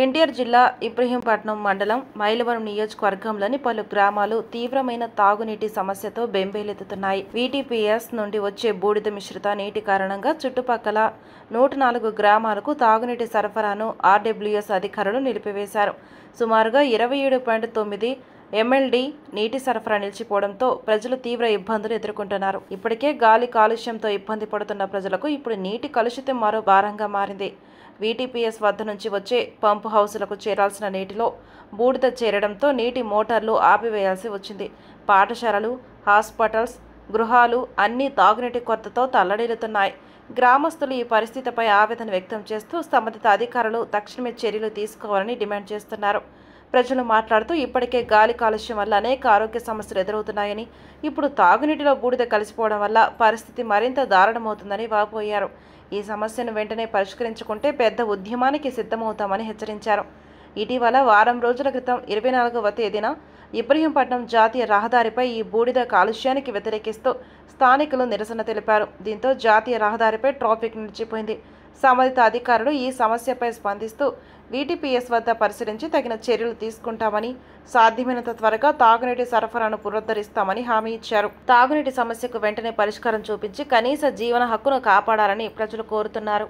ఎన్టీఆర్ జిల్లా ఇబ్రహీంపట్నం మండలం మైలవరం నియోజకవర్గంలోని పలు గ్రామాలు తీవ్రమైన తాగునీటి సమస్యతో బెంబేలెత్తుతున్నాయి. వీటీపీఎస్ నుండి వచ్చే బూడిద మిశ్రిత నీటి కారణంగా చుట్టుపక్కల 104 గ్రామాలకు తాగునీటి సరఫరాను ఆర్డబ్ల్యూఎస్ అధికారులు నిలిపివేశారు. సుమారుగా 27.9 MLD నీటి సరఫరా నిలిచిపోవడంతో ప్రజలు తీవ్ర ఇబ్బందులు ఎదుర్కొంటున్నారు. ఇప్పటికే గాలి కాలుష్యంతో ఇబ్బంది పడుతున్న ప్రజలకు ఇప్పుడు నీటి కలుషితం మరో భారంగా మారింది. వీటీపీఎస్ వద్ద నుంచి వచ్చే పంపు హౌసులకు చేరాల్సిన నీటిలో బూడిద చేరడంతో నీటి మోటార్లు ఆపివేయాల్సి వచ్చింది. పాఠశాలలు, హాస్పిటల్స్, గృహాలు అన్నీ తాగునీటి కొరతతో తల్లడిల్లుతున్నాయి. గ్రామస్తులు ఈ పరిస్థితిపై ఆవేదన వ్యక్తం చేస్తూ సంబంధిత అధికారులు తక్షణమే చర్యలు తీసుకోవాలని డిమాండ్ చేస్తున్నారు. ప్రజలు మాట్లాడుతూ ఇప్పటికే గాలి కాలుష్యం వల్ల అనేక ఆరోగ్య సమస్యలు ఎదురవుతున్నాయని, ఇప్పుడు తాగునీటిలో బూడిద కలిసిపోవడం వల్ల పరిస్థితి మరింత దారుణమవుతుందని వాపోయారు. ఈ సమస్యను వెంటనే పరిష్కరించుకుంటే పెద్ద ఉద్యమానికి సిద్ధమవుతామని హెచ్చరించారు. ఇటీవల వారం రోజుల క్రితం 24వ తేదీన ఇబ్రహీంపట్నం జాతీయ రహదారిపై ఈ బూడిద కాలుష్యానికి వ్యతిరేకిస్తూ స్థానికులు నిరసన తెలిపారు. దీంతో జాతీయ రహదారిపై ట్రాఫిక్ నిలిచిపోయింది. సంబంధిత అధికారులు ఈ సమస్యపై స్పందిస్తూ వీటీపీఎస్ వద్ద పరిశీలించి తగిన చర్యలు తీసుకుంటామని, సాధ్యమైనంత త్వరగా తాగునీటి సరఫరాను పునరుద్ధరిస్తామని హామీ ఇచ్చారు. తాగునీటి సమస్యకు వెంటనే పరిష్కారం చూపించి కనీస జీవన హక్కును కాపాడాలని ప్రజలు కోరుతున్నారు.